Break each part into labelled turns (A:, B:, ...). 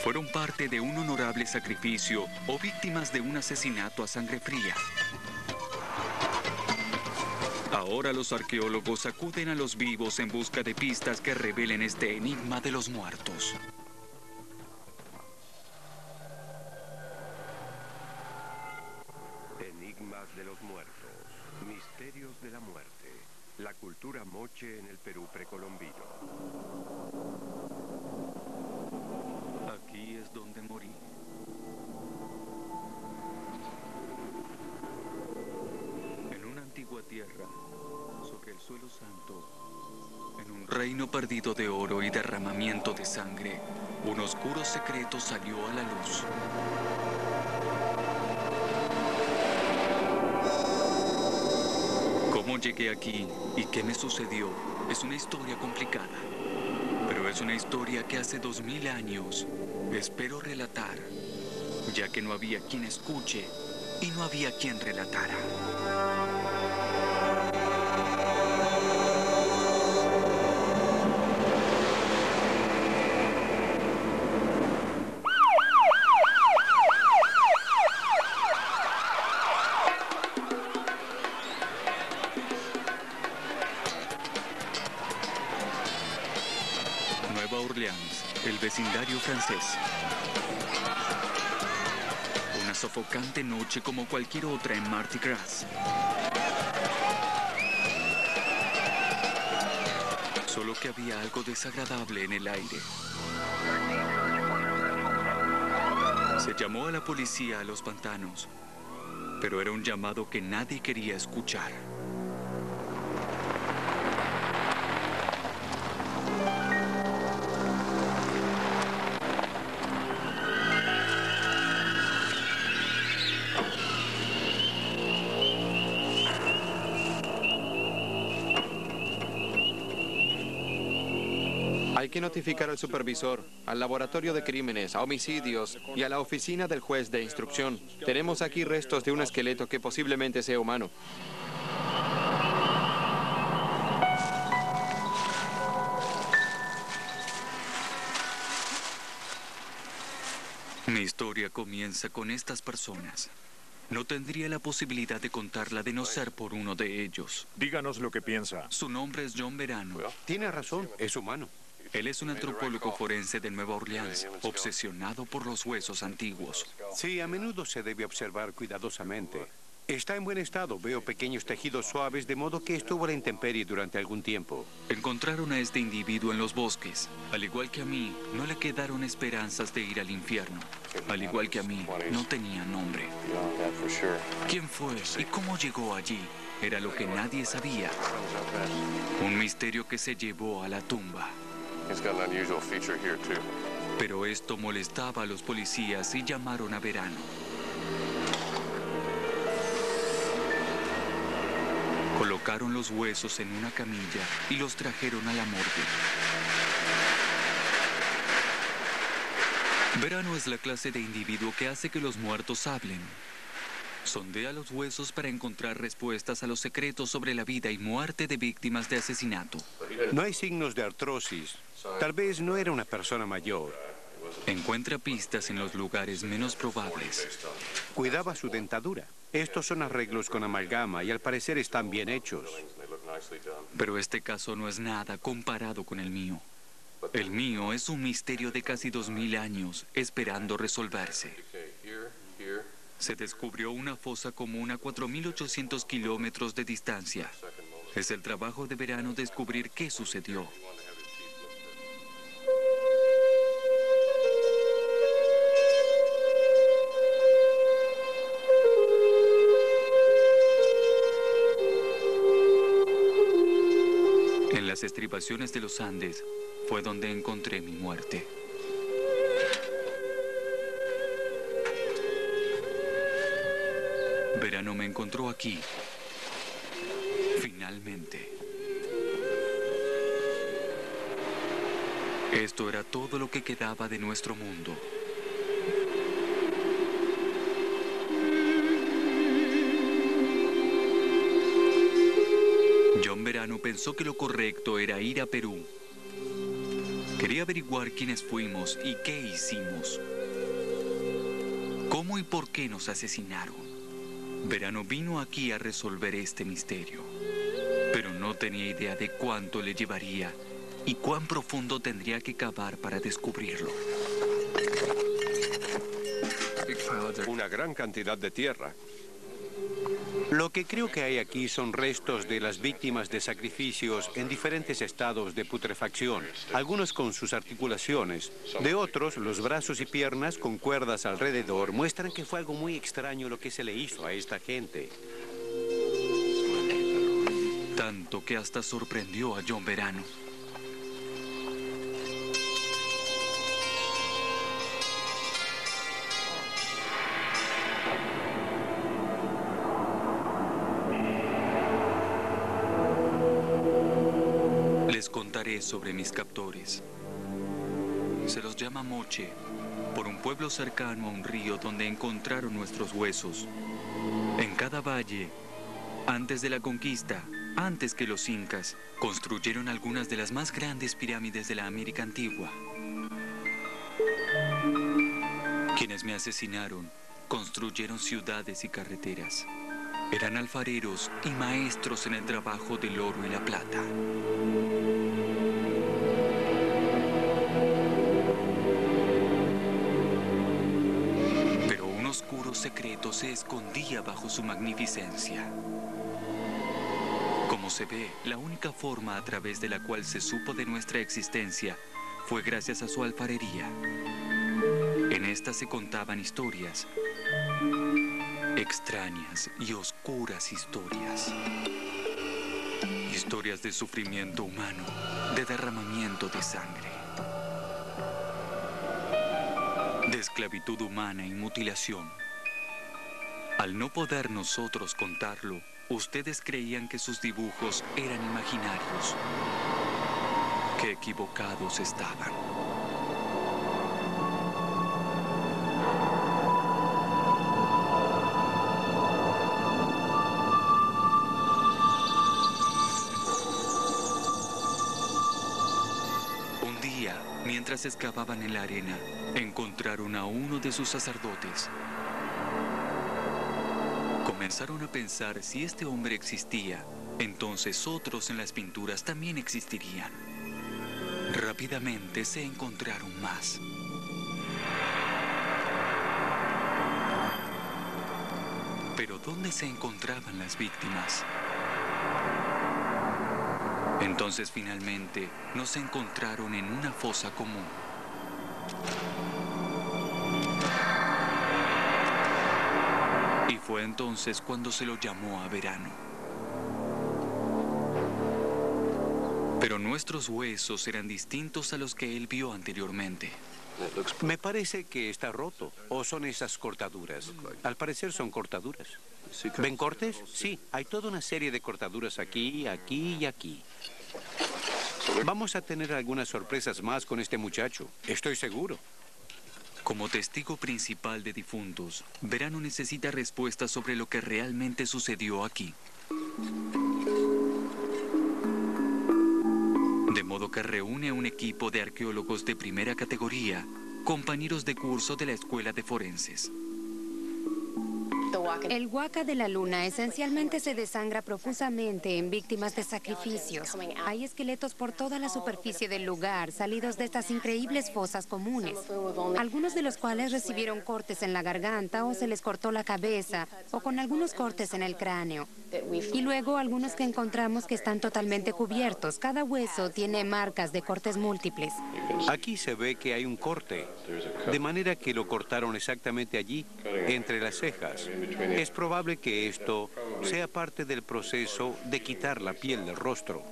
A: fueron parte de un honorable sacrificio o víctimas de un asesinato a sangre fría. Ahora los arqueólogos acuden a los vivos en busca de pistas que revelen este enigma de los muertos.
B: Enigmas de los muertos, misterios de la muerte, la cultura moche en el Perú precolombino.
A: Aquí es donde morí. En una antigua tierra, sobre el suelo santo, en un reino perdido de oro y derramamiento de sangre, un oscuro secreto salió a la luz. Cómo llegué aquí y qué me sucedió es una historia complicada, pero es una historia que hace 2000 años espero relatar, ya que no había quien escuche y no había quien relatara. Nueva Orleans, el vecindario francés. Una sofocante noche como cualquier otra en Mardi Gras. Solo que había algo desagradable en el aire. Se llamó a la policía a los pantanos, pero era un llamado que nadie quería escuchar.
C: Hay que notificar al supervisor, al laboratorio de crímenes, a homicidios y a la oficina del juez de instrucción. Tenemos aquí restos de un esqueleto que posiblemente sea humano.
A: Mi historia comienza con estas personas. No tendría la posibilidad de contarla de no ser por uno de ellos.
D: Díganos lo que piensa.
A: Su nombre es John Verano.
B: Tiene razón, es humano.
A: Él es un antropólogo forense de Nueva Orleans, obsesionado por los huesos antiguos.
B: Sí, a menudo se debe observar cuidadosamente. Está en buen estado, veo pequeños tejidos suaves, de modo que estuvo a la intemperie durante algún tiempo.
A: Encontraron a este individuo en los bosques. Al igual que a mí, no le quedaron esperanzas de ir al infierno. Al igual que a mí, no tenía nombre. ¿Quién fue y cómo llegó allí? Era lo que nadie sabía. Un misterio que se llevó a la tumba. Pero esto molestaba a los policías y llamaron a Verano. Colocaron los huesos en una camilla y los trajeron a la morgue. Verano es la clase de individuo que hace que los muertos hablen. Sondea los huesos para encontrar respuestas a los secretos sobre la vida y muerte de víctimas de asesinato.
B: No hay signos de artrosis. Tal vez no era una persona mayor.
A: Encuentra pistas en los lugares menos probables.
B: Cuidaba su dentadura. Estos son arreglos con amalgama y al parecer están bien hechos.
A: Pero este caso no es nada comparado con el mío. El mío es un misterio de casi 2000 años esperando resolverse. Se descubrió una fosa común a 4.800 kilómetros de distancia. Es el trabajo de Verano descubrir qué sucedió. En las estribaciones de los Andes fue donde encontré mi muerte. Verano me encontró aquí. Finalmente. Esto era todo lo que quedaba de nuestro mundo. John Verano pensó que lo correcto era ir a Perú, Quería averiguar quiénes fuimos y qué hicimos. ¿Cómo y por qué nos asesinaron? Verano vino aquí a resolver este misterio, pero no tenía idea de cuánto le llevaría y cuán profundo tendría que cavar para descubrirlo.
D: Una gran cantidad de tierra.
B: Lo que creo que hay aquí son restos de las víctimas de sacrificios en diferentes estados de putrefacción, algunos con sus articulaciones. De otros, los brazos y piernas con cuerdas alrededor muestran que fue algo muy extraño lo que se le hizo a esta gente.
A: Tanto que hasta sorprendió a John Verano. Les contaré sobre mis captores. Se los llama Moche, por un pueblo cercano a un río donde encontraron nuestros huesos. En cada valle, antes de la conquista, antes que los incas, construyeron algunas de las más grandes pirámides de la América antigua. Quienes me asesinaron construyeron ciudades y carreteras. Eran alfareros y maestros en el trabajo del oro y la plata. Pero un oscuro secreto se escondía bajo su magnificencia. Como se ve, la única forma a través de la cual se supo de nuestra existencia fue gracias a su alfarería. En esta se contaban historias, extrañas y oscuras historias. Historias de sufrimiento humano, de derramamiento de sangre, de esclavitud humana y mutilación. Al no poder nosotros contarlo, ustedes creían que sus dibujos eran imaginarios. Qué equivocados estaban. Un día, mientras excavaban en la arena, encontraron a uno de sus sacerdotes. Comenzaron a pensar si este hombre existía, entonces otros en las pinturas también existirían. Rápidamente se encontraron más. Pero ¿dónde se encontraban las víctimas? Entonces finalmente nos encontraron en una fosa común. Y fue entonces cuando se lo llamó a Verano. Pero nuestros huesos eran distintos a los que él vio anteriormente.
B: Me parece que está roto. ¿O son esas cortaduras? Al parecer son cortaduras. ¿Ven cortes? Sí, hay toda una serie de cortaduras aquí, aquí y aquí. Vamos a tener algunas sorpresas más con este muchacho. Estoy seguro.
A: Como testigo principal de difuntos, Verano necesita respuestas sobre lo que realmente sucedió aquí. De modo que reúne a un equipo de arqueólogos de primera categoría, compañeros de curso de la Escuela de Forenses.
E: El huaca de la luna esencialmente se desangra profusamente en víctimas de sacrificios. Hay esqueletos por toda la superficie del lugar, salidos de estas increíbles fosas comunes, algunos de los cuales recibieron cortes en la garganta o se les cortó la cabeza, o con algunos cortes en el cráneo. Y luego algunos que encontramos que están totalmente cubiertos. Cada hueso tiene marcas de cortes múltiples.
B: Aquí se ve que hay un corte, de manera que lo cortaron exactamente allí, entre las cejas. Es probable que esto sea parte del proceso de quitar la piel del rostro.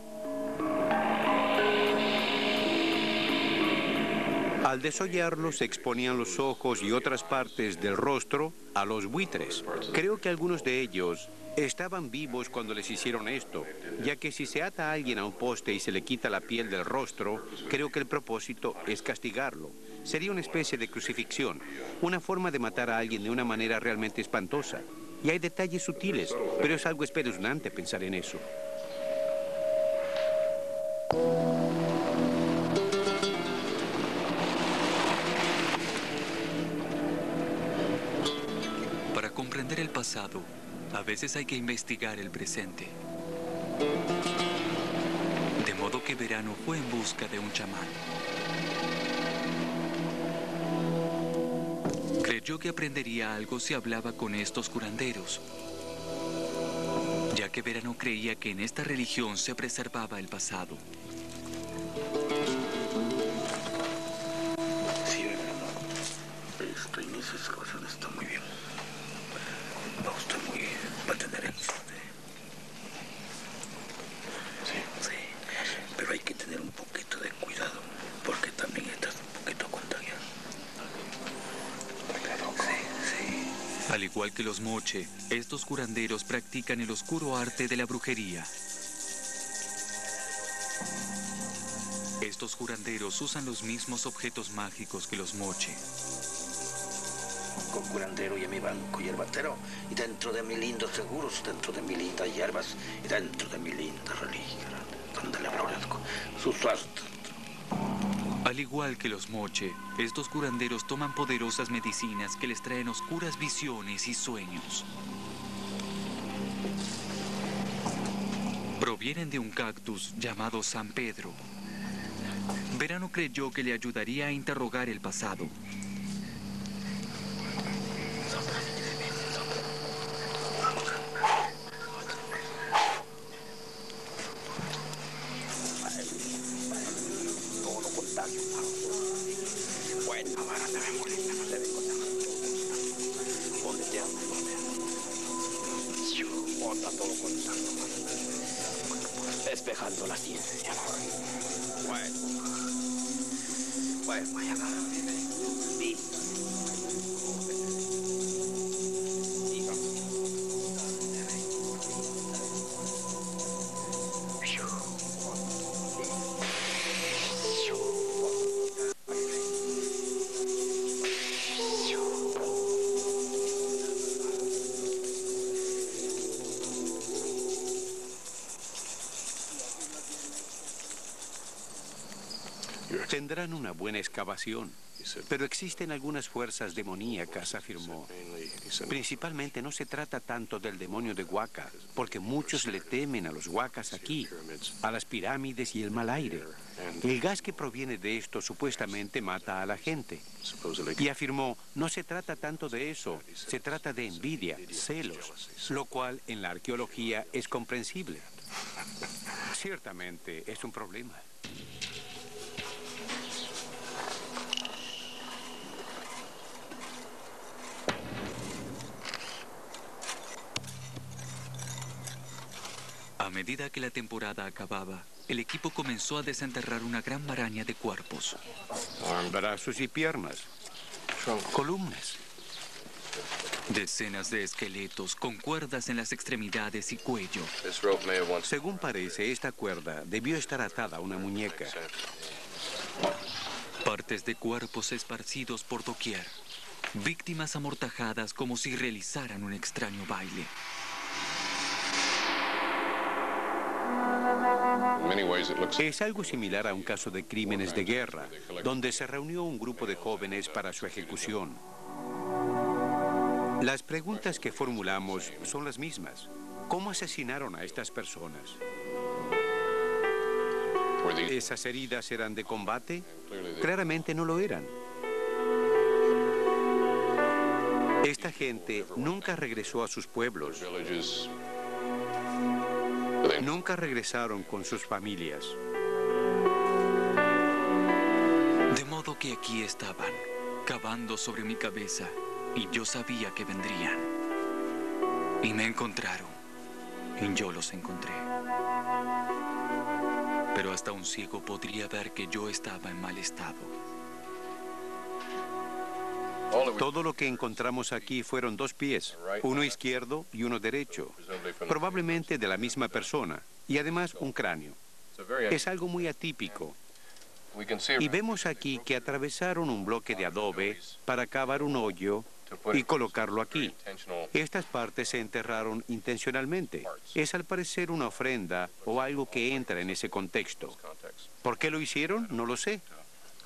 B: Al desollarlo, se exponían los ojos y otras partes del rostro a los buitres. Creo que algunos de ellos estaban vivos cuando les hicieron esto, ya que si se ata a alguien a un poste y se le quita la piel del rostro, creo que el propósito es castigarlo. Sería una especie de crucifixión, una forma de matar a alguien de una manera realmente espantosa. Y hay detalles sutiles, pero es algo espeluznante pensar en eso.
A: comprender el pasado, a veces hay que investigar el presente. De modo que Verano fue en busca de un chamán. Creyó que aprendería algo si hablaba con estos curanderos, ya que Verano creía que en esta religión se preservaba el pasado.
F: Sí, Verano. Esto y esas cosas están muy bien. Va usted muy bien. Va a tener eso. Sí, sí. Pero hay que tener un poquito de cuidado, porque también estás un poquito contagiado.
A: Al igual que los moche, estos curanderos practican el oscuro arte de la brujería. Estos curanderos usan los mismos objetos mágicos que los moche.
F: Con curandero y en mi banco hierbatero, y dentro de mis lindos seguros, dentro de mis lindas hierbas, y dentro de mi linda religión, donde le agradezco su suerte.
A: Al igual que los moche, estos curanderos toman poderosas medicinas que les traen oscuras visiones y sueños. Provienen de un cactus llamado San Pedro. Verano creyó que le ayudaría a interrogar el pasado.
F: Despejando la ciencia. Bueno, vaya. Sí.
B: Tendrán una buena excavación, pero existen algunas fuerzas demoníacas, afirmó. Principalmente no se trata tanto del demonio de Huaca, porque muchos le temen a los huacas aquí, a las pirámides y el mal aire. El gas que proviene de esto supuestamente mata a la gente. Y afirmó, no se trata tanto de eso, se trata de envidia, celos, lo cual en la arqueología es comprensible. Ciertamente es un problema.
A: A medida que la temporada acababa, el equipo comenzó a desenterrar una gran maraña de cuerpos.
B: Brazos y piernas, columnas.
A: Decenas de esqueletos con cuerdas en las extremidades y cuello.
B: Según parece, esta cuerda debió estar atada a una muñeca.
A: Partes de cuerpos esparcidos por doquier. Víctimas amortajadas como si realizaran un extraño baile.
B: Es algo similar a un caso de crímenes de guerra, donde se reunió un grupo de jóvenes para su ejecución. Las preguntas que formulamos son las mismas. ¿Cómo asesinaron a estas personas? ¿Esas heridas eran de combate? Claramente no lo eran. Esta gente nunca regresó a sus pueblos. Nunca regresaron con sus familias.
A: De modo que aquí estaban, cavando sobre mi cabeza, y yo sabía que vendrían. Y me encontraron, y yo los encontré. Pero hasta un ciego podría ver que yo estaba en mal estado.
B: Todo lo que encontramos aquí fueron dos pies, uno izquierdo y uno derecho, probablemente de la misma persona, y además un cráneo. Es algo muy atípico. Y vemos aquí que atravesaron un bloque de adobe para cavar un hoyo y colocarlo aquí. Estas partes se enterraron intencionalmente. Es al parecer una ofrenda o algo que entra en ese contexto. ¿Por qué lo hicieron? No lo sé.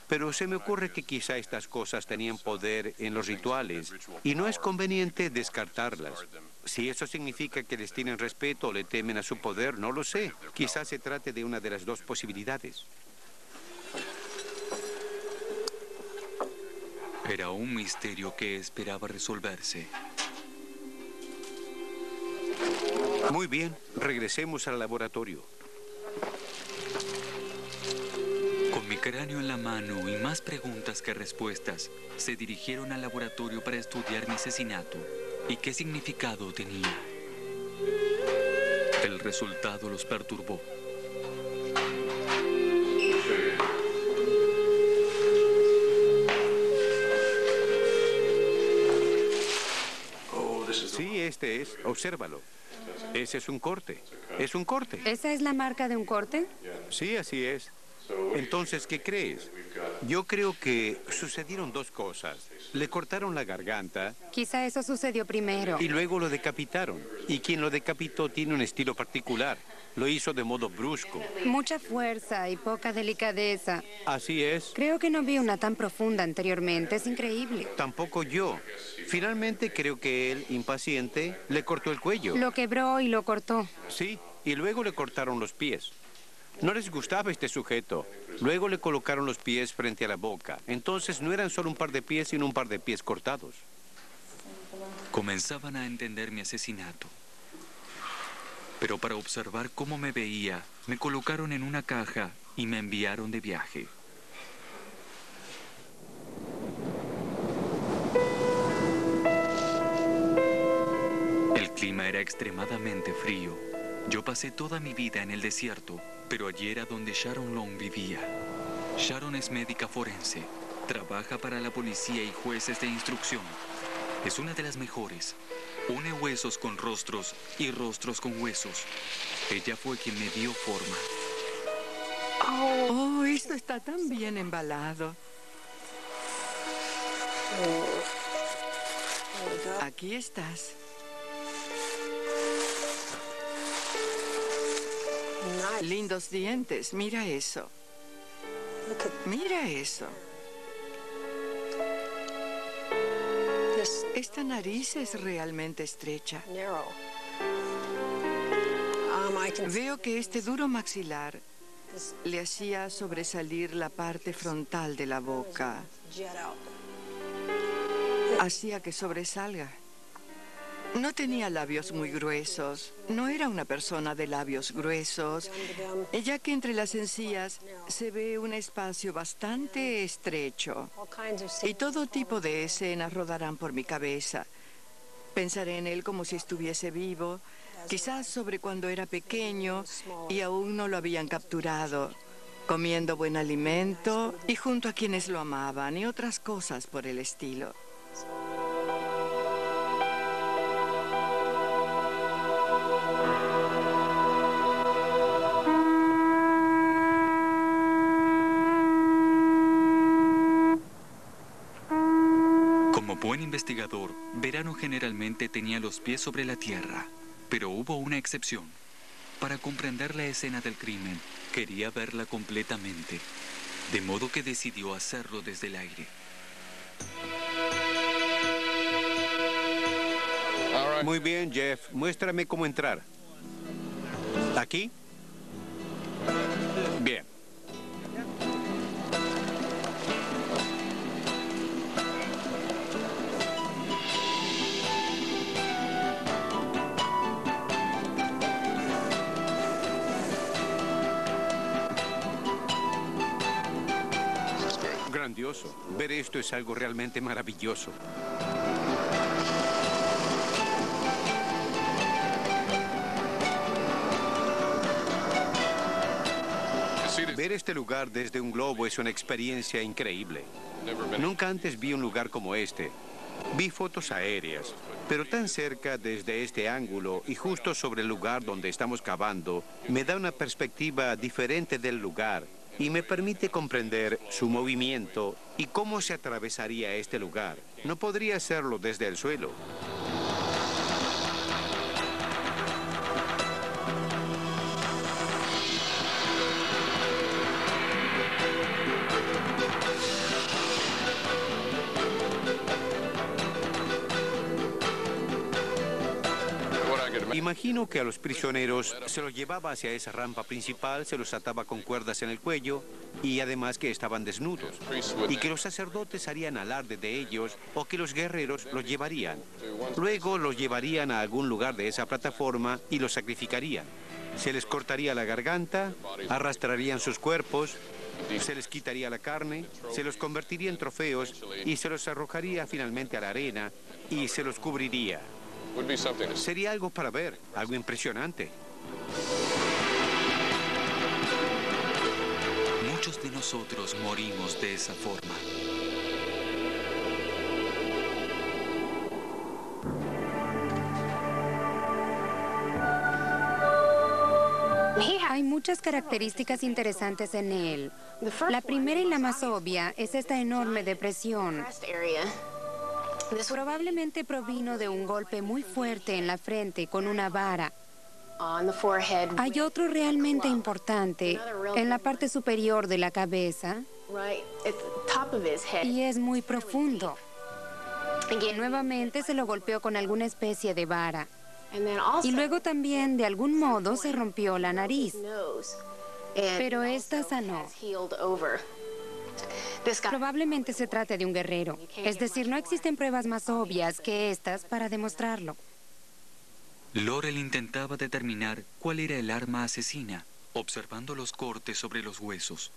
B: Pero se me ocurre que quizá estas cosas tenían poder en los rituales y no es conveniente descartarlas. Si eso significa que les tienen respeto o le temen a su poder, no lo sé. Quizás se trate de una de las dos posibilidades.
A: Era un misterio que esperaba resolverse.
B: Muy bien, regresemos al laboratorio.
A: Con mi cráneo en la mano y más preguntas que respuestas, se dirigieron al laboratorio para estudiar mi asesinato y qué significado tenía. El resultado los perturbó.
B: Sí, este es. Obsérvalo. Ese es un corte. Es un corte.
E: ¿Esa es la marca de un corte?
B: Sí, así es. Entonces, ¿qué crees? Yo creo que sucedieron dos cosas. Le cortaron la garganta
E: Quizá eso sucedió primero.
B: y luego lo decapitaron. Y quien lo decapitó tiene un estilo particular. Lo hizo de modo brusco.
E: Mucha fuerza y poca delicadeza.
B: Así es.
E: Creo que no vi una tan profunda anteriormente. Es increíble.
B: Tampoco yo. Finalmente creo que él, impaciente, le cortó el cuello.
E: Lo quebró y lo cortó.
B: Sí, y luego le cortaron los pies. No les gustaba este sujeto. Luego le colocaron los pies frente a la boca. Entonces no eran solo un par de pies, sino un par de pies cortados.
A: Comenzaban a entender mi asesinato. Pero para observar cómo me veía, me colocaron en una caja y me enviaron de viaje. El clima era extremadamente frío. Yo pasé toda mi vida en el desierto, pero allí era donde Sharon Long vivía. Sharon es médica forense, trabaja para la policía y jueces de instrucción. Es una de las mejores. Une huesos con rostros y rostros con huesos. Ella fue quien me dio forma.
G: Oh, esto está tan bien embalado. Aquí estás. Lindos dientes, mira eso. Mira eso. Esta nariz es realmente estrecha. Veo que este duro maxilar le hacía sobresalir la parte frontal de la boca. Hacía que sobresalga. No tenía labios muy gruesos. No era una persona de labios gruesos, ya que entre las encías se ve un espacio bastante estrecho. Y todo tipo de escenas rodarán por mi cabeza. Pensaré en él como si estuviese vivo, quizás sobre cuando era pequeño y aún no lo habían capturado, comiendo buen alimento y junto a quienes lo amaban y otras cosas por el estilo.
A: Como buen investigador, Verano generalmente tenía los pies sobre la tierra, pero hubo una excepción. Para comprender la escena del crimen, quería verla completamente, de modo que decidió hacerlo desde el aire.
B: Muy bien, Jeff. Muéstrame cómo entrar. ¿Aquí? Bien. Grandioso. Ver esto es algo realmente maravilloso. Ver este lugar desde un globo es una experiencia increíble. Nunca antes vi un lugar como este. Vi fotos aéreas, pero tan cerca desde este ángulo y justo sobre el lugar donde estamos cavando, me da una perspectiva diferente del lugar y me permite comprender su movimiento y cómo se atravesaría este lugar. No podría hacerlo desde el suelo. Imagino que a los prisioneros se los llevaba hacia esa rampa principal, se los ataba con cuerdas en el cuello y además que estaban desnudos. Y que los sacerdotes harían alarde de ellos o que los guerreros los llevarían. Luego los llevarían a algún lugar de esa plataforma y los sacrificarían. Se les cortaría la garganta, arrastrarían sus cuerpos, se les quitaría la carne, se los convertiría en trofeos y se los arrojaría finalmente a la arena y se los cubriría. Sería algo para ver, algo impresionante.
A: Muchos de nosotros morimos de esa forma.
E: Hay muchas características interesantes en él. La primera y la más obvia es esta enorme depresión. Probablemente provino de un golpe muy fuerte en la frente con una vara. Hay otro realmente importante en la parte superior de la cabeza y es muy profundo. Nuevamente se lo golpeó con alguna especie de vara. Y luego también, de algún modo, se rompió la nariz. Pero esta sanó. Probablemente se trate de un guerrero. Es decir, no existen pruebas más obvias que estas para demostrarlo.
A: Laurel intentaba determinar cuál era el arma asesina, observando los cortes sobre los huesos.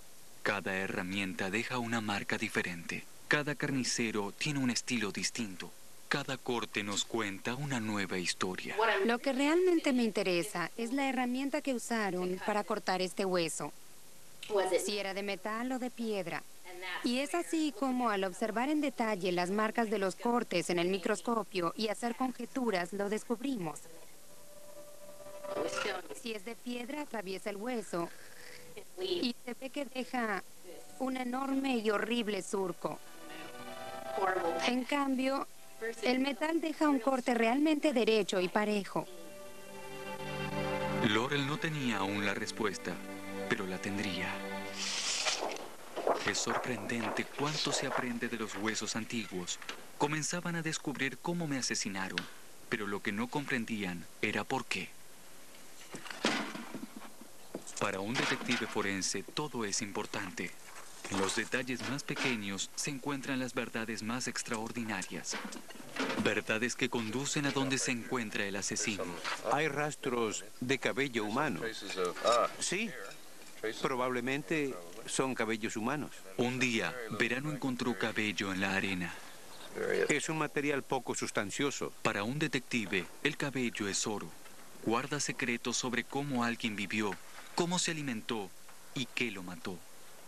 A: Cada herramienta deja una marca diferente. Cada carnicero tiene un estilo distinto. Cada corte nos cuenta una nueva historia.
E: Lo que realmente me interesa es la herramienta que usaron para cortar este hueso. Si era de metal o de piedra. Y es así como al observar en detalle las marcas de los cortes en el microscopio y hacer conjeturas, lo descubrimos. Si es de piedra, atraviesa el hueso y se ve que deja un enorme y horrible surco. En cambio, el metal deja un corte realmente derecho y parejo.
A: Laurel no tenía aún la respuesta, pero la tendría. Es sorprendente cuánto se aprende de los huesos antiguos. Comenzaban a descubrir cómo me asesinaron, pero lo que no comprendían era por qué. Para un detective forense todo es importante. En los detalles más pequeños se encuentran las verdades más extraordinarias. Verdades que conducen a donde se encuentra el asesino.
B: Hay rastros de cabello humano. Sí, probablemente son cabellos humanos.
A: Un día, Verano encontró cabello en la arena.
B: Es un material poco sustancioso.
A: Para un detective, el cabello es oro. Guarda secretos sobre cómo alguien vivió, cómo se alimentó y qué lo mató.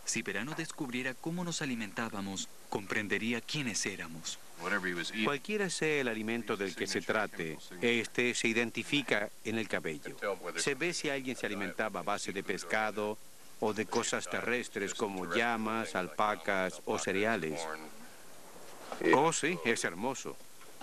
A: Si Verano descubriera cómo nos alimentábamos, comprendería quiénes éramos.
B: Cualquiera sea el alimento del que se trate, este se identifica en el cabello. Se ve si alguien se alimentaba a base de pescado o de cosas terrestres como llamas, alpacas o cereales. Oh, sí, es hermoso.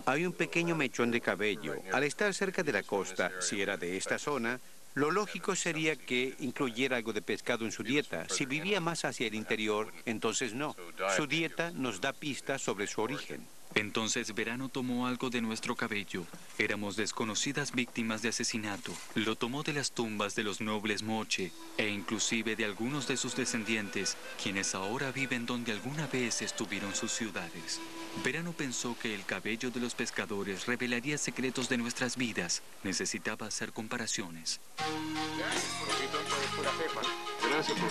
B: Hay un pequeño mechón de cabello. Al estar cerca de la costa, si era de esta zona, lo lógico sería que incluyera algo de pescado en su dieta. Si vivía más hacia el interior, entonces no. Su dieta nos da pistas sobre su origen.
A: Entonces Verano tomó algo de nuestro cabello. Éramos desconocidas víctimas de asesinato. Lo tomó de las tumbas de los nobles Moche e inclusive de algunos de sus descendientes, quienes ahora viven donde alguna vez estuvieron sus ciudades. Verano pensó que el cabello de los pescadores revelaría secretos de nuestras vidas. Necesitaba hacer comparaciones.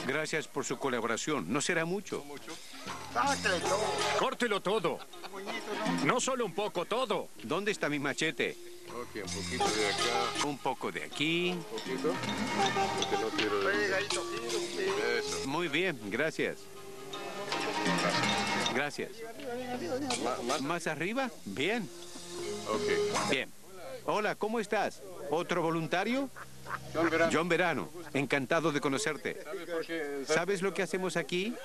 B: Gracias por su colaboración. No será mucho.
H: ¡Córtelo todo! No solo un poco, todo.
B: ¿Dónde está mi machete?
D: Ok, un poquito de acá.
B: Un poco de aquí.
D: Un poquito. Porque no quiero eso.
B: Muy bien, gracias. Gracias. ¿Más arriba? Bien.
D: Ok.
B: Bien. Hola, ¿cómo estás? ¿Otro voluntario?
D: John Verano.
B: John Verano, encantado de conocerte. ¿Sabes lo que hacemos aquí?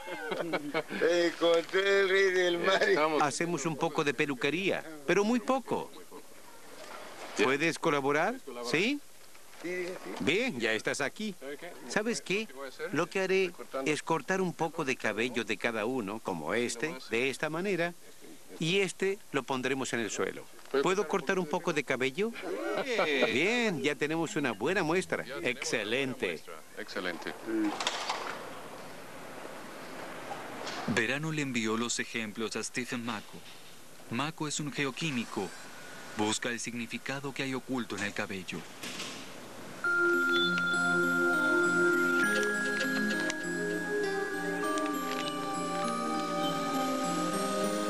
F: Encontré el rey del mar.
B: Hacemos un poco de peluquería, pero muy poco. ¿Puedes colaborar? ¿Sí? Bien, ya estás aquí. ¿Sabes qué? Lo que haré es cortar un poco de cabello de cada uno, como este, de esta manera, y este lo pondremos en el suelo. ¿Puedo cortar un poco de cabello? Bien, ya tenemos una buena muestra. Excelente.
D: Excelente.
A: Verano le envió los ejemplos a Stephen Mako. Mako es un geoquímico. Busca el significado que hay oculto en el cabello.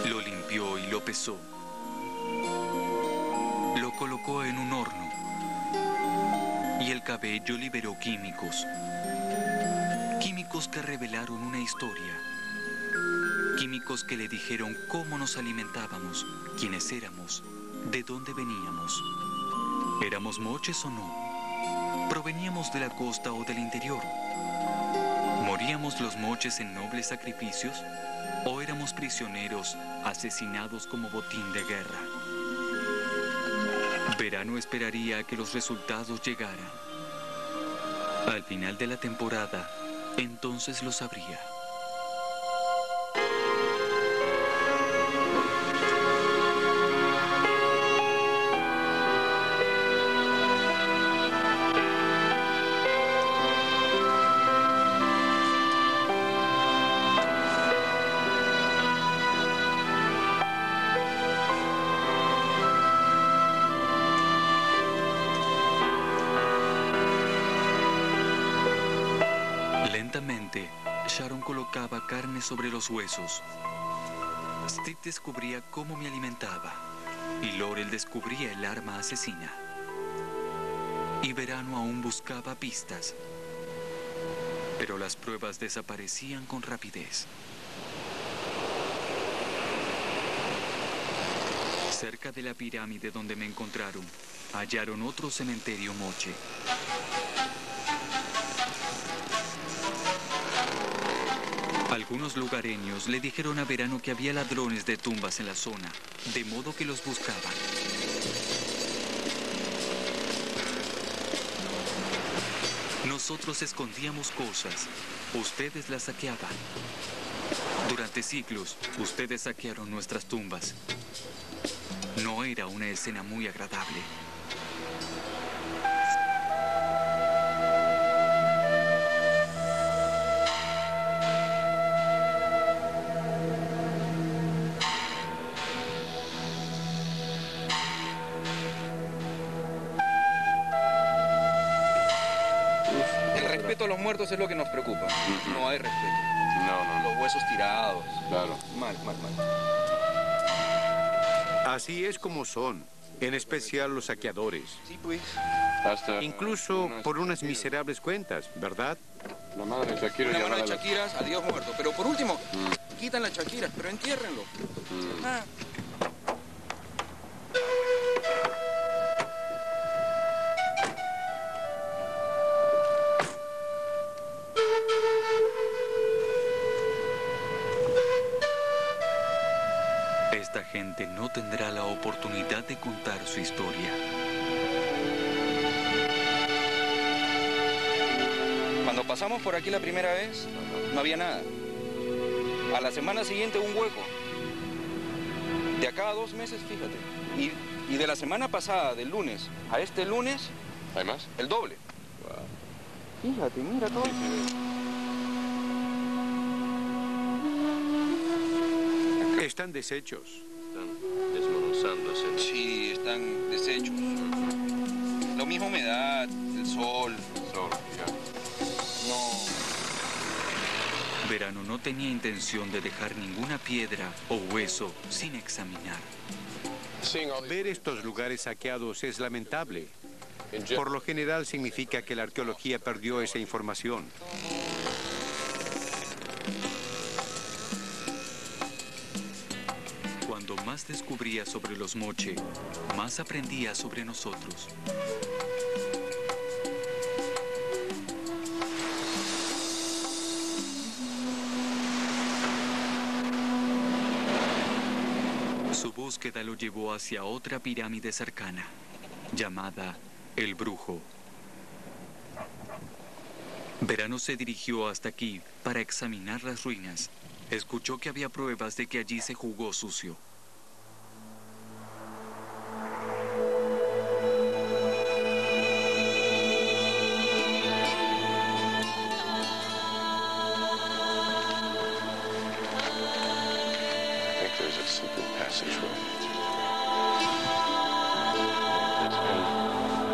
A: Lo limpió y lo pesó. Lo colocó en un horno. Y el cabello liberó químicos. Químicos que revelaron una historia. Químicos que le dijeron cómo nos alimentábamos, quiénes éramos, de dónde veníamos. ¿Éramos moches o no? ¿Proveníamos de la costa o del interior? ¿Moríamos los moches en nobles sacrificios? ¿O éramos prisioneros asesinados como botín de guerra? Verano esperaría a que los resultados llegaran. Al final de la temporada, entonces lo sabría. Lentamente, Sharon colocaba carne sobre los huesos. Steve descubría cómo me alimentaba y Laurel descubría el arma asesina. Y Verano aún buscaba pistas, pero las pruebas desaparecían con rapidez. Cerca de la pirámide donde me encontraron, hallaron otro cementerio moche. Algunos lugareños le dijeron a Verano que había ladrones de tumbas en la zona, de modo que los buscaban. Nosotros escondíamos cosas, ustedes las saqueaban. Durante siglos, ustedes saquearon nuestras tumbas. No era una escena muy agradable.
I: A los muertos es lo que nos preocupa. No hay respeto.
D: No.
I: Los huesos tirados.
D: Claro.
I: Mal.
B: Así es como son, en especial los saqueadores.
I: Sí, pues.
B: Incluso por unas miserables cuentas, ¿verdad?
D: La madre de Shakira.
I: Una mano de Shakiras, adiós muerto. Pero por último, quitan las Shakiras, pero entiérrenlo.
A: Esta gente no tendrá la oportunidad de contar su historia.
I: Cuando pasamos por aquí la primera vez, no había nada. A la semana siguiente un hueco. De acá a 2 meses, fíjate. Y de la semana pasada, del lunes a este lunes...
D: ¿Hay más?
I: El doble. Wow. Fíjate, mira todo.
B: Están deshechos.
D: Están desmoronándose.
I: Sí, están deshechos. Lo mismo humedad, el sol. No.
A: Verano no tenía intención de dejar ninguna piedra o hueso sin examinar.
B: Ver estos lugares saqueados es lamentable. Por lo general significa que la arqueología perdió esa información.
A: Cuando más descubría sobre los moche, más aprendía sobre nosotros. Su búsqueda lo llevó hacia otra pirámide cercana, llamada El Brujo. Verano se dirigió hasta aquí para examinar las ruinas. Escuchó que había pruebas de que allí se jugó sucio.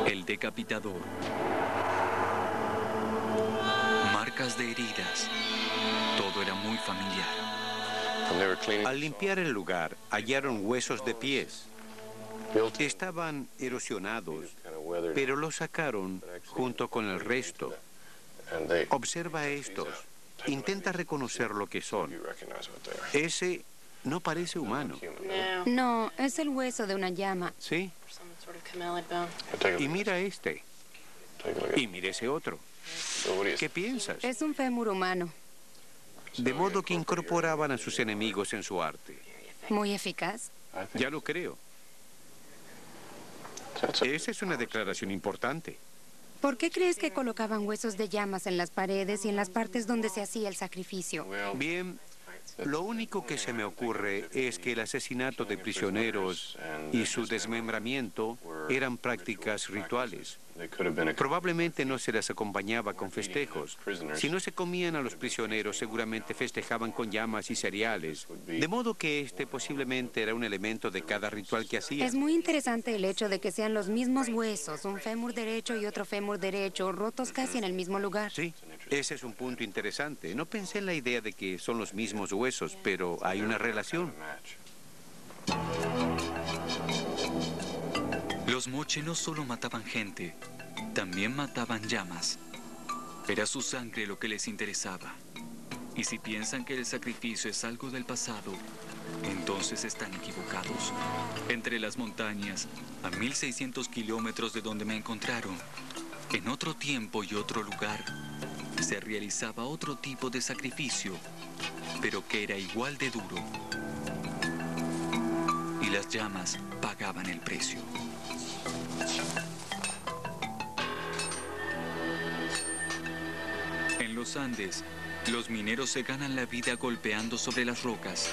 A: El decapitador. Marcas de heridas. Todo era muy familiar.
B: Al limpiar el lugar, hallaron huesos de pies. Estaban erosionados, pero los sacaron junto con el resto. Observa estos. Intenta reconocer lo que son. Ese no parece humano.
E: No, es el hueso de una llama.
B: ¿Sí? Y mira este. Y mira ese otro. ¿Qué piensas?
E: Es un fémur humano.
B: De modo que incorporaban a sus enemigos en su arte.
E: Muy eficaz.
B: Ya lo creo. Esa es una declaración importante.
E: ¿Por qué crees que colocaban huesos de llamas en las paredes y en las partes donde se hacía el sacrificio?
B: Bien, lo único que se me ocurre es que el asesinato de prisioneros y su desmembramiento eran prácticas rituales. Probablemente no se las acompañaba con festejos. Si no se comían a los prisioneros, seguramente festejaban con llamas y cereales. De modo que este posiblemente era un elemento de cada ritual que hacían.
E: Es muy interesante el hecho de que sean los mismos huesos, un fémur derecho y otro fémur derecho, rotos casi en el mismo lugar.
B: Sí, ese es un punto interesante. No pensé en la idea de que son los mismos huesos, pero hay una relación.
A: Los moche no solo mataban gente, también mataban llamas. Era su sangre lo que les interesaba. Y si piensan que el sacrificio es algo del pasado, entonces están equivocados. Entre las montañas, a 1600 kilómetros de donde me encontraron, en otro tiempo y otro lugar, se realizaba otro tipo de sacrificio, pero que era igual de duro. Y las llamas pagaban el precio. En los Andes, los mineros se ganan la vida golpeando sobre las rocas.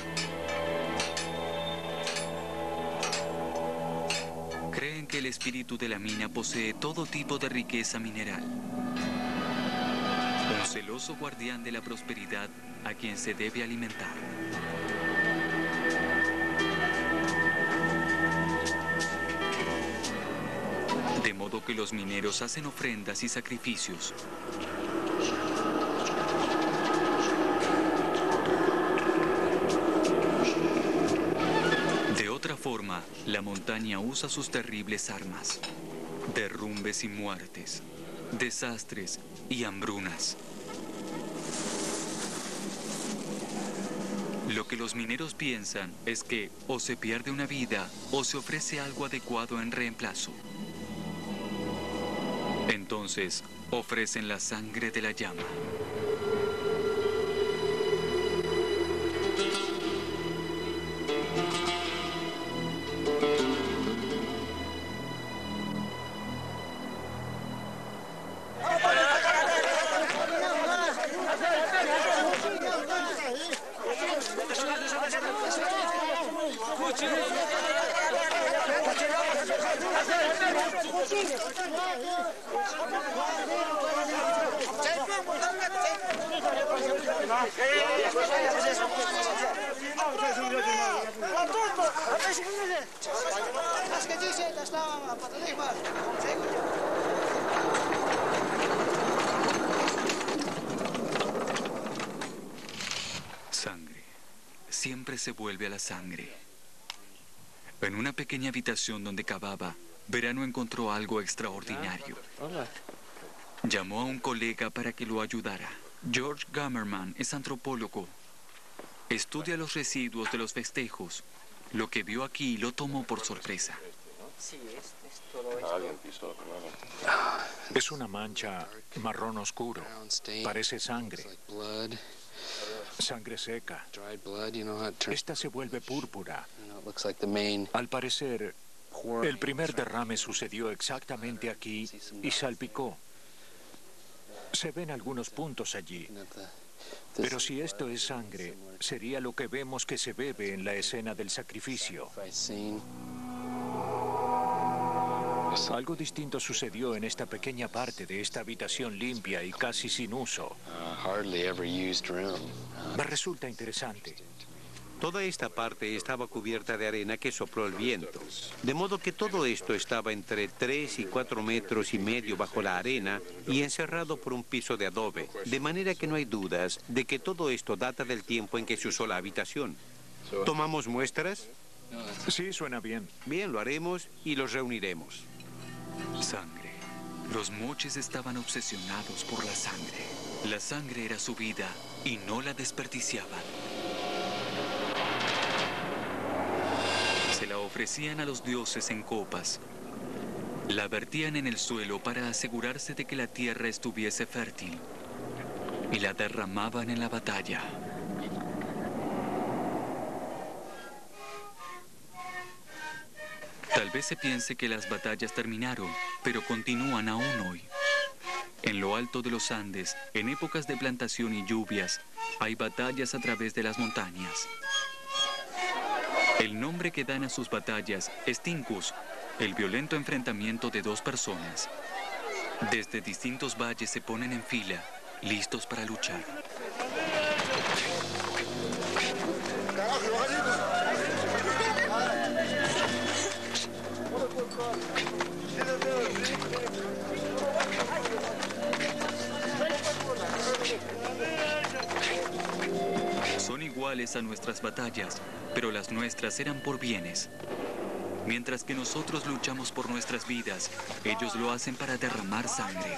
A: Creen que el espíritu de la mina posee todo tipo de riqueza mineral. Un celoso guardián de la prosperidad a quien se debe alimentar. De modo que los mineros hacen ofrendas y sacrificios. De otra forma, la montaña usa sus terribles armas. Derrumbes y muertes, desastres y hambrunas. Lo que los mineros piensan es que o se pierde una vida o se ofrece algo adecuado en reemplazo. Entonces, ofrecen la sangre de la llama. Sangre. Siempre se vuelve a la sangre. En una pequeña habitación donde cavaba, Verano encontró algo extraordinario. Llamó a un colega para que lo ayudara. George Gamerman es antropólogo. Estudia los residuos de los festejos. Lo que vio aquí lo tomó por sorpresa.
H: Es una mancha marrón oscuro. Parece sangre. Sangre seca. Esta se vuelve púrpura. Al parecer, el primer derrame sucedió exactamente aquí y salpicó. Se ven algunos puntos allí. Pero si esto es sangre, sería lo que vemos que se bebe en la escena del sacrificio. Algo distinto sucedió en esta pequeña parte de esta habitación limpia y casi sin uso. Me resulta interesante.
B: Toda esta parte estaba cubierta de arena que sopló el viento, de modo que todo esto estaba entre 3 y 4 metros y medio bajo la arena y encerrado por un piso de adobe, de manera que no hay dudas de que todo esto data del tiempo en que se usó la habitación. ¿Tomamos muestras?
H: Sí, suena bien.
B: Bien, lo haremos y los reuniremos.
A: Sangre. Los moches estaban obsesionados por la sangre. La sangre era su vida y no la desperdiciaban. Se la ofrecían a los dioses en copas. La vertían en el suelo para asegurarse de que la tierra estuviese fértil. Y la derramaban en la batalla. Tal vez se piense que las batallas terminaron, pero continúan aún hoy. En lo alto de los Andes, en épocas de plantación y lluvias, hay batallas a través de las montañas. El nombre que dan a sus batallas es Tincus, el violento enfrentamiento de dos personas. Desde distintos valles se ponen en fila, listos para luchar. Son iguales a nuestras batallas, pero las nuestras eran por bienes. Mientras que nosotros luchamos por nuestras vidas, ellos lo hacen para derramar sangre.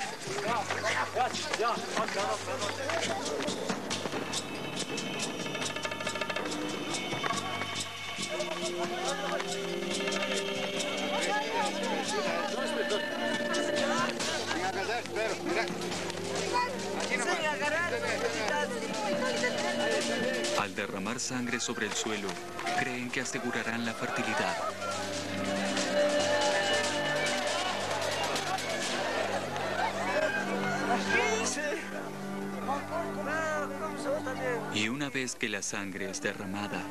A: Al derramar sangre sobre el suelo, creen que asegurarán la fertilidad. Y una vez que la sangre es derramada,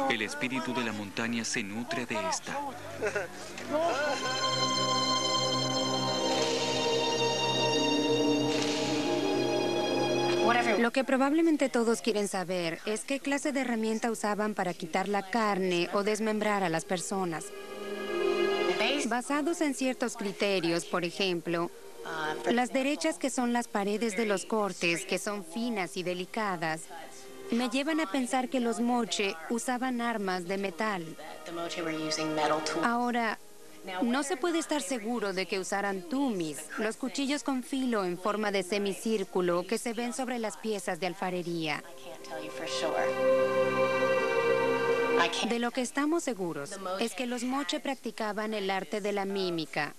A: el espíritu de la montaña se nutre de esta.
E: Lo que probablemente todos quieren saber es qué clase de herramienta usaban para quitar la carne o desmembrar a las personas. Basados en ciertos criterios, por ejemplo, las derechas, que son las paredes de los cortes, que son finas y delicadas, me llevan a pensar que los moche usaban armas de metal. Ahora, no se puede estar seguro de que usaran tumis, los cuchillos con filo en forma de semicírculo que se ven sobre las piezas de alfarería. De lo que estamos seguros es que los moche practicaban el arte de la mímica.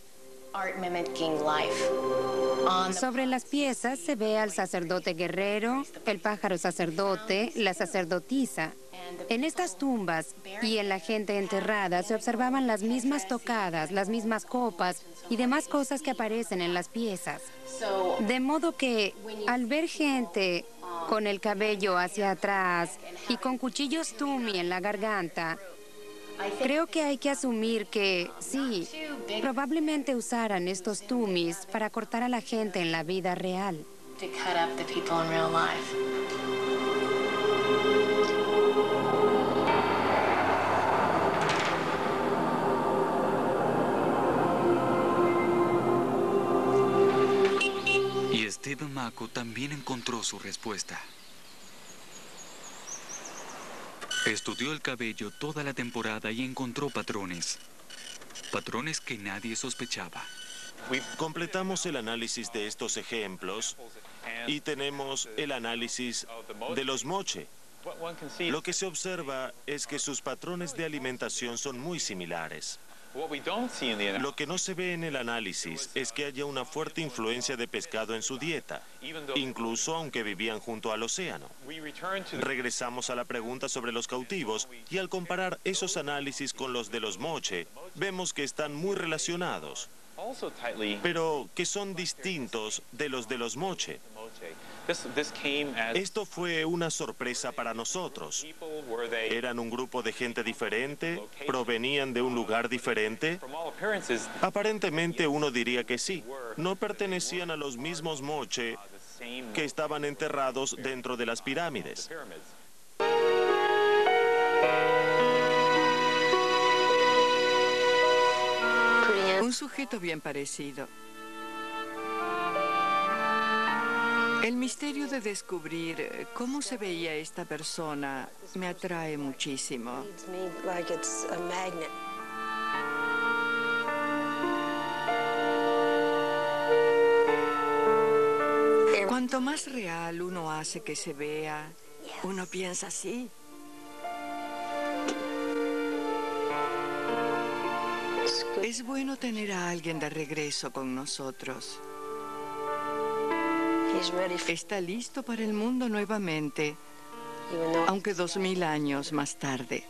E: Sobre las piezas se ve al sacerdote guerrero, el pájaro sacerdote, la sacerdotisa. En estas tumbas y en la gente enterrada se observaban las mismas tocadas, las mismas copas y demás cosas que aparecen en las piezas. De modo que al ver gente con el cabello hacia atrás y con cuchillos tumi en la garganta, creo que hay que asumir que, sí, probablemente usaran estos tumis para cortar a la gente en la vida real.
A: Y Steve Mako también encontró su respuesta. Estudió el cabello toda la temporada y encontró patrones. Patrones que nadie sospechaba.
J: Completamos el análisis de estos ejemplos y tenemos el análisis de los moche. Lo que se observa es que sus patrones de alimentación son muy similares. Lo que no se ve en el análisis es que haya una fuerte influencia de pescado en su dieta, incluso aunque vivían junto al océano. Regresamos a la pregunta sobre los cautivos y al comparar esos análisis con los de los moche, vemos que están muy relacionados, pero que son distintos de los moche. Esto fue una sorpresa para nosotros. ¿Eran un grupo de gente diferente? ¿Provenían de un lugar diferente? Aparentemente uno diría que sí. No pertenecían a los mismos moche que estaban enterrados dentro de las pirámides.
G: objeto bien parecido. El misterio de descubrir cómo se veía esta persona me atrae muchísimo. Cuanto más real uno hace que se vea, uno piensa así. Es bueno tener a alguien de regreso con nosotros. Está listo para el mundo nuevamente, aunque 2000 años más tarde.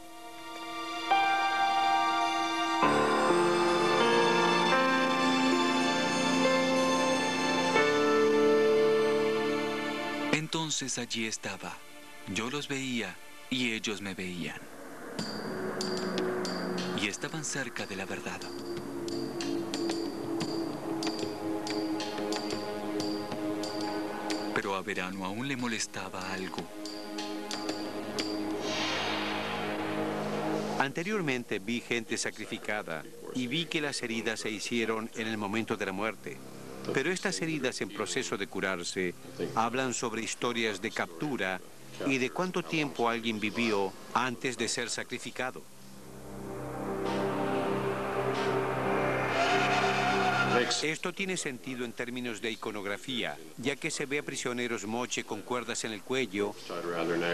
A: Entonces allí estaba. Yo los veía y ellos me veían. Y estaban cerca de la verdad. Pero a Verano aún le molestaba algo.
B: Anteriormente vi gente sacrificada y vi que las heridas se hicieron en el momento de la muerte. Pero estas heridas en proceso de curarse hablan sobre historias de captura y de cuánto tiempo alguien vivió antes de ser sacrificado. Esto tiene sentido en términos de iconografía, ya que se ve a prisioneros moche con cuerdas en el cuello,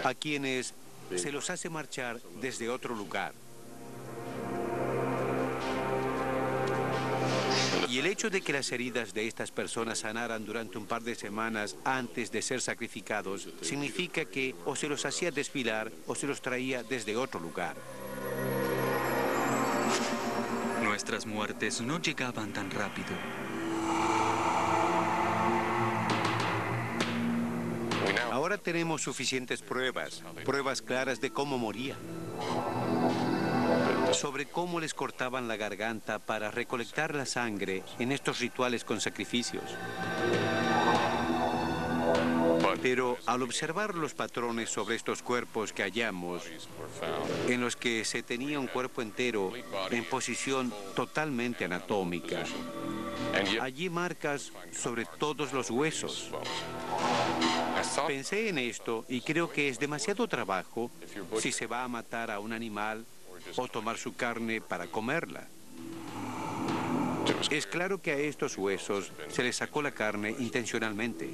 B: a quienes se los hace marchar desde otro lugar. Y el hecho de que las heridas de estas personas sanaran durante un par de semanas antes de ser sacrificados significa que o se los hacía desfilar o se los traía desde otro lugar.
A: Nuestras muertes no llegaban tan rápido.
B: Ahora tenemos suficientes pruebas claras de cómo morían. Sobre cómo les cortaban la garganta para recolectar la sangre en estos rituales con sacrificios. Pero al observar los patrones sobre estos cuerpos que hallamos, en los que se tenía un cuerpo entero en posición totalmente anatómica, allí marcas sobre todos los huesos. Pensé en esto y creo que es demasiado trabajo si se va a matar a un animal o tomar su carne para comerla. Es claro que a estos huesos se les sacó la carne intencionalmente.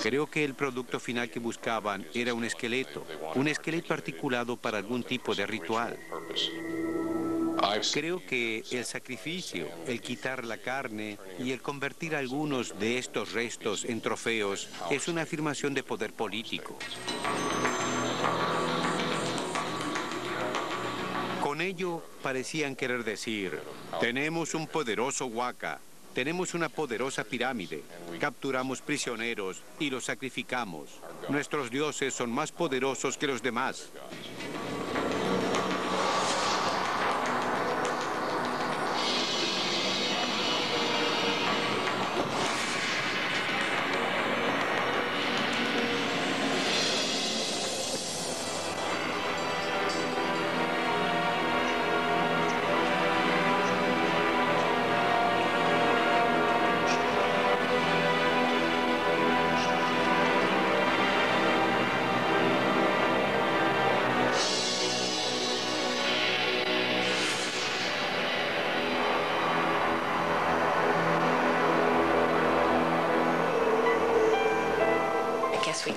B: Creo que el producto final que buscaban era un esqueleto articulado para algún tipo de ritual. Creo que el sacrificio, el quitar la carne y el convertir algunos de estos restos en trofeos es una afirmación de poder político. Con ello parecían querer decir, tenemos un poderoso Waka, tenemos una poderosa pirámide, capturamos prisioneros y los sacrificamos. Nuestros dioses son más poderosos que los demás.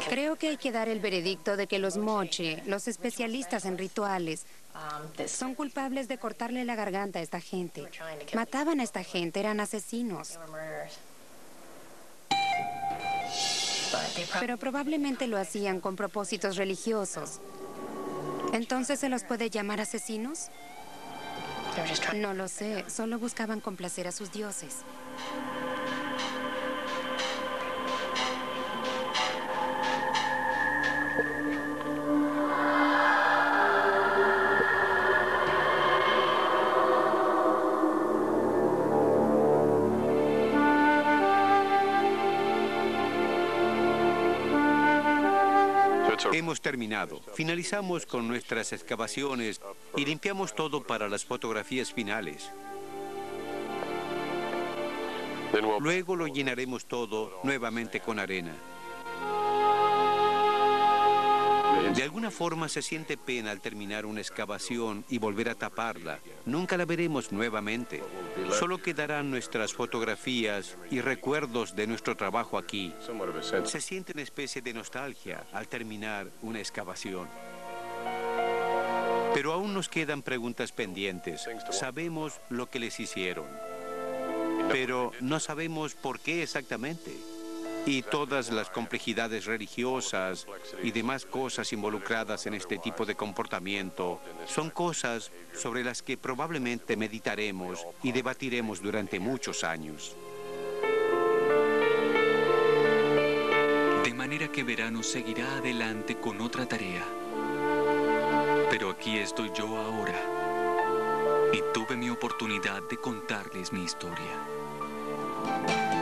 E: Creo que hay que dar el veredicto de que los moche, los especialistas en rituales, son culpables de cortarle la garganta a esta gente. Mataban a esta gente, eran asesinos. Pero probablemente lo hacían con propósitos religiosos. ¿Entonces se los puede llamar asesinos? No lo sé, solo buscaban complacer a sus dioses.
B: Hemos terminado. Finalizamos con nuestras excavaciones y limpiamos todo para las fotografías finales. Luego lo llenaremos todo nuevamente con arena. De alguna forma se siente pena al terminar una excavación y volver a taparla. Nunca la veremos nuevamente. Solo quedarán nuestras fotografías y recuerdos de nuestro trabajo aquí. Se siente una especie de nostalgia al terminar una excavación. Pero aún nos quedan preguntas pendientes. Sabemos lo que les hicieron, pero no sabemos por qué exactamente. Y todas las complejidades religiosas y demás cosas involucradas en este tipo de comportamiento son cosas sobre las que probablemente meditaremos y debatiremos durante muchos años.
A: De manera que Verano seguirá adelante con otra tarea. Pero aquí estoy yo ahora. Y tuve mi oportunidad de contarles mi historia.